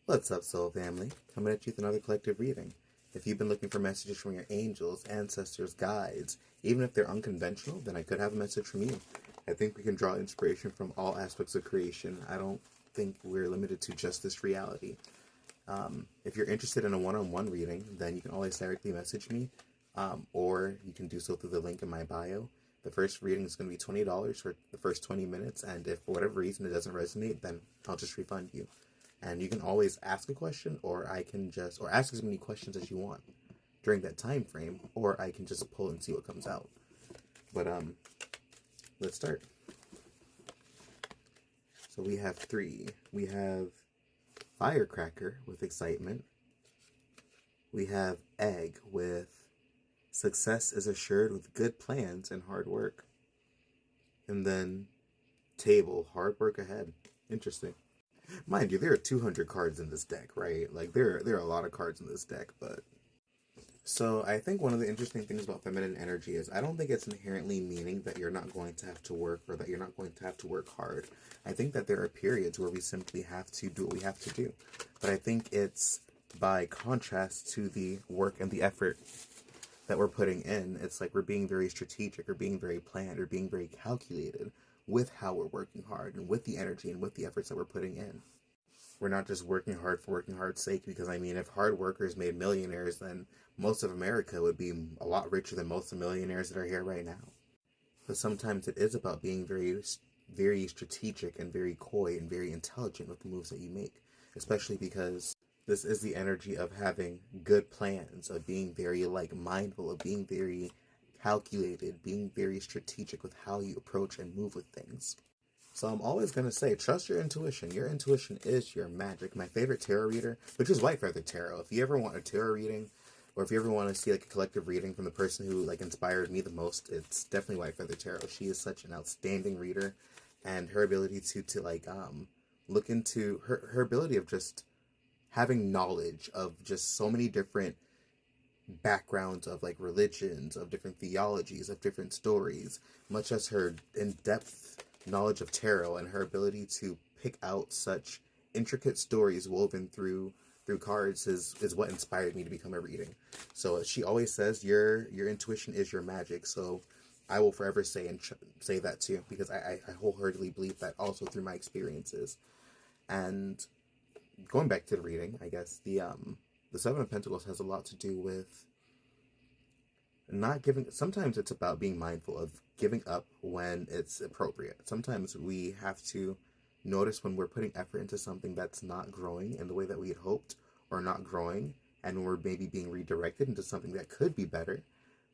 What's up, soul family? Coming at you with another collective reading. If you've been looking for messages from your angels, ancestors, guides, even if they're unconventional, then I could have a message from you. I think we can draw inspiration from all aspects of creation. I don't think we're limited to just this reality. If you're interested in a one-on-one reading, then you can always directly message me, or you can do so through the link in my bio. The first reading is going to be $20 for the first 20 minutes, and if for whatever reason it doesn't resonate, then I'll just refund you. And you can always ask a question, or ask as many questions as you want during that time frame, or I can just pull and see what comes out. But let's start. So we have three. We have firecracker with excitement. We have egg with success is assured with good plans and hard work. And then table, hard work ahead. Interesting. Mind you, there are 200 cards in this deck, right? Like, there are a lot of cards in this deck, but... So, I think one of the interesting things about feminine energy is I don't think it's inherently meaning that you're not going to have to work or that you're not going to have to work hard. I think that there are periods where we simply have to do what we have to do. But I think it's by contrast to the work and the effort that we're putting in, it's like we're being very strategic or being very planned or being very calculated with how we're working hard and with the energy and with the efforts that we're putting in. We're not just working hard for working hard's sake, because I mean, if hard workers made millionaires, then most of America would be a lot richer than most of the millionaires that are here right now. But sometimes it is about being very, very strategic and very coy and very intelligent with the moves that you make, especially because this is the energy of having good plans, of being very mindful, of being very calculated, being very strategic with how you approach and move with things. So I'm always going to say, trust your intuition. Your intuition is your magic. My favorite tarot reader, which is White Feather Tarot. If you ever want a tarot reading, or if you ever want to see a collective reading from the person who inspired me the most, it's definitely White Feather Tarot. She is such an outstanding reader, and her ability to look into her ability of just having knowledge of just so many different backgrounds of religions, of different theologies, of different stories, much as her in-depth knowledge of tarot and her ability to pick out such intricate stories woven through cards is what inspired me to become a reading. So she always says your intuition is your magic. So I will forever say that too, because I wholeheartedly believe that also through my experiences. And going back to the reading, I guess the Seven of Pentacles has a lot to do with not giving. Sometimes it's about being mindful of giving up when it's appropriate. Sometimes we have to notice when we're putting effort into something that's not growing in the way that we had hoped, or not growing, and we're maybe being redirected into something that could be better.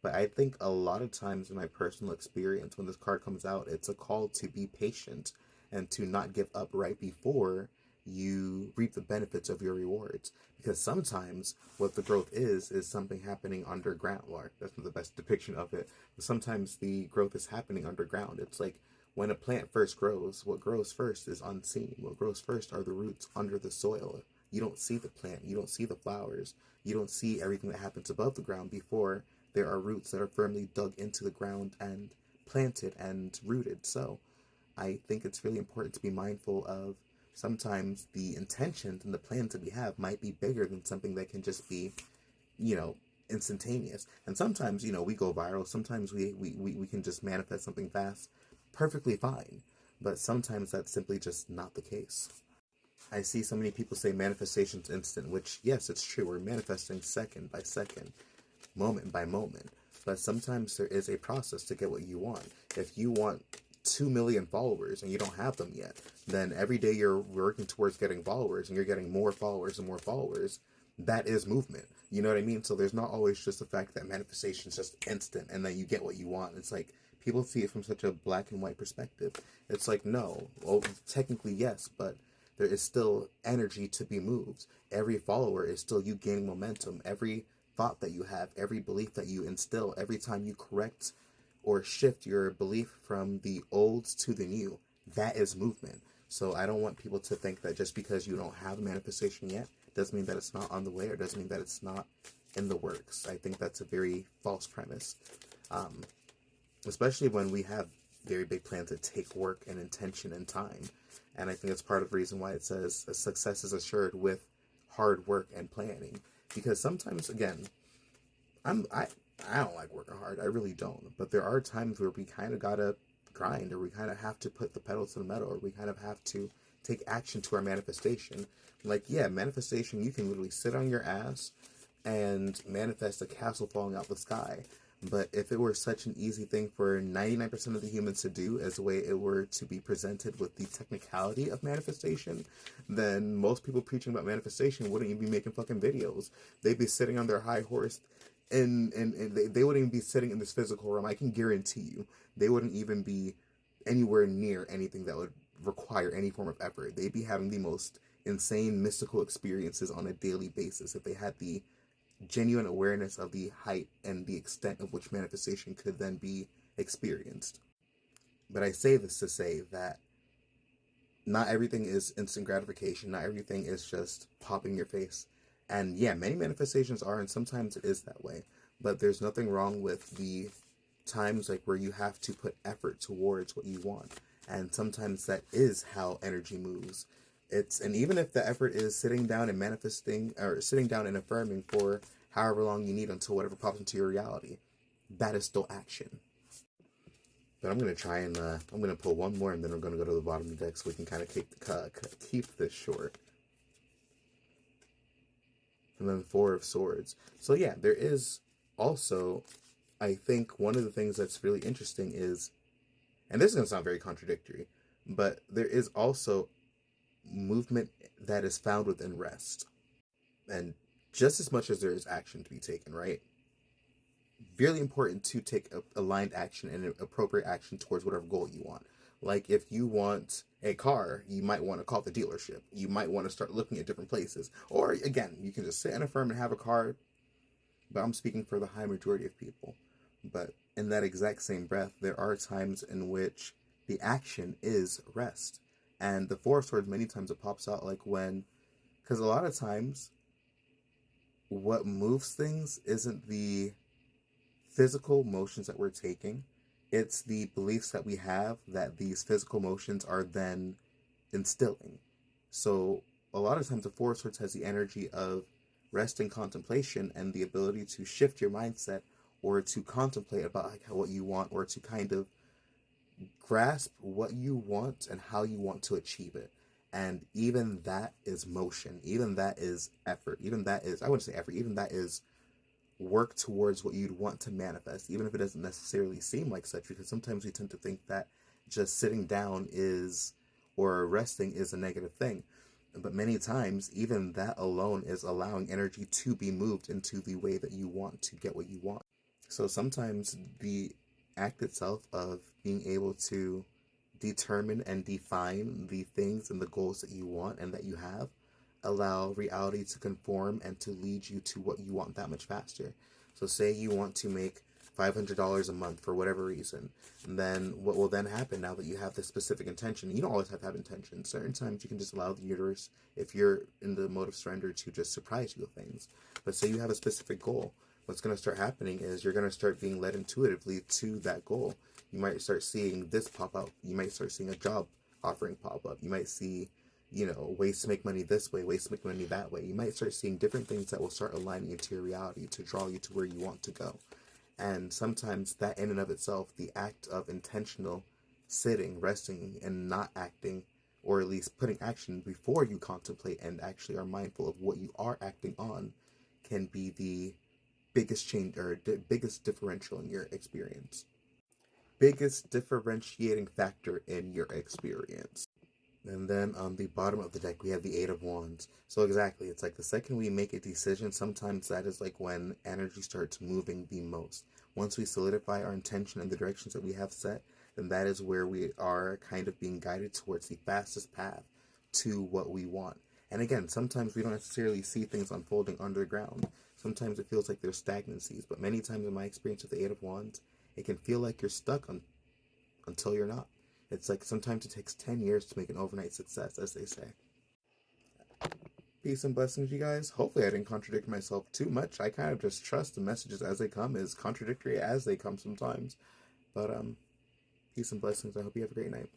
But I think a lot of times in my personal experience, when this card comes out, it's a call to be patient and to not give up right before you reap the benefits of your rewards. Because sometimes what the growth is something happening underground. Or that's not the best depiction of it. But sometimes the growth is happening underground. It's like when a plant first grows, what grows first is unseen. What grows first are the roots under the soil. You don't see the plant. You don't see the flowers. You don't see everything that happens above the ground before there are roots that are firmly dug into the ground and planted and rooted. So I think it's really important to be mindful of sometimes the intentions and the plans that we have might be bigger than something that can just be, instantaneous. And sometimes, we go viral. Sometimes we can just manifest something fast, perfectly fine. But sometimes that's simply just not the case. I see so many people say manifestation's instant, which, yes, it's true. We're manifesting second by second, moment by moment. But sometimes there is a process to get what you want. If you want 2 million followers and you don't have them yet, then every day you're working towards getting followers and you're getting more followers and more followers. That is movement. You know what I mean? So there's not always just the fact that manifestation is just instant and then you get what you want. It's like people see it from such a black and white perspective. It's like, no, well, technically yes, but there is still energy to be moved. Every follower is still you gaining momentum. Every thought that you have, every belief that you instill, every time you correct or shift your belief from the old to the new, that is movement. So I don't want people to think that just because you don't have a manifestation yet doesn't mean that it's not on the way, or doesn't mean that it's not in the works. I think that's a very false premise, especially when we have very big plans that take work and intention and time. And I think it's part of the reason why it says success is assured with hard work and planning. Because sometimes, again, I don't like working hard. I really don't. But there are times where we kind of gotta grind, or we kind of have to put the pedal to the metal, or we kind of have to take action to our manifestation. Like, yeah, manifestation, you can literally sit on your ass and manifest a castle falling out the sky. But if it were such an easy thing for 99% of the humans to do, as the way it were to be presented with the technicality of manifestation, then most people preaching about manifestation wouldn't even be making fucking videos. They'd be sitting on their high horse, and they wouldn't even be sitting in this physical realm. I can guarantee you, they wouldn't even be anywhere near anything that would require any form of effort. They'd be having the most insane mystical experiences on a daily basis if they had the genuine awareness of the height and the extent of which manifestation could then be experienced. But I say this to say that not everything is instant gratification. Not everything is just popping your face. And yeah, many manifestations are, and sometimes it is that way. But there's nothing wrong with the times like where you have to put effort towards what you want. And sometimes that is how energy moves. And even if the effort is sitting down and manifesting, or sitting down and affirming for however long you need until whatever pops into your reality, that is still action. But I'm going to try and, I'm going to pull one more, and then we're going to go to the bottom of the deck so we can kind of keep this short. And then 4 of Swords. So yeah, there is also, I think one of the things that's really interesting is, and this is going to sound very contradictory, but there is also movement that is found within rest. And just as much as there is action to be taken, right? Really important to take aligned action and appropriate action towards whatever goal you want. Like if you want a car, you might want to call the dealership. You might want to start looking at different places. Or again, you can just sit and affirm and have a car. But I'm speaking for the high majority of people. But in that exact same breath, there are times in which the action is rest. And the 4 of Swords, many times it pops out like when, because a lot of times what moves things isn't the physical motions that we're taking, it's the beliefs that we have that these physical motions are then instilling. So a lot of times the 4 of Swords has the energy of rest and contemplation, and the ability to shift your mindset, or to contemplate about like what you want, or to kind of grasp what you want and how you want to achieve it. And even that is motion. Even that is effort. Even that is, I wouldn't say effort, even that is work towards what you'd want to manifest, even if it doesn't necessarily seem like such, because sometimes we tend to think that just sitting down is, or resting is, a negative thing. But many times, even that alone is allowing energy to be moved into the way that you want to get what you want. So sometimes the act itself of being able to determine and define the things and the goals that you want and that you have allow reality to conform and to lead you to what you want that much faster. So say you want to make $500 a month for whatever reason, and then what will then happen now that you have this specific intention? You don't always have to have intention. Certain times you can just allow the universe, if you're in the mode of surrender, to just surprise you with things. But say you have a specific goal, what's going to start happening is you're going to start being led intuitively to that goal. You might start seeing this pop out. You might start seeing a job offering pop up. You might see, ways to make money this way, ways to make money that way. You might start seeing different things that will start aligning into your reality to draw you to where you want to go. And sometimes that in and of itself, the act of intentional sitting, resting, and not acting, or at least putting action before you contemplate and actually are mindful of what you are acting on, can be the biggest change, or biggest differential in your experience. Biggest differentiating factor in your experience. And then on the bottom of the deck, we have the 8 of Wands. So exactly, it's like the second we make a decision, sometimes that is like when energy starts moving the most. Once we solidify our intention and the directions that we have set, then that is where we are kind of being guided towards the fastest path to what we want. And again, sometimes we don't necessarily see things unfolding underground. Sometimes it feels like there's stagnancies, but many times in my experience with the 8 of Wands, it can feel like you're stuck until you're not. It's like sometimes it takes 10 years to make an overnight success, as they say. Peace and blessings, you guys. Hopefully I didn't contradict myself too much. I kind of just trust the messages as they come, as contradictory as they come sometimes. But peace and blessings. I hope you have a great night.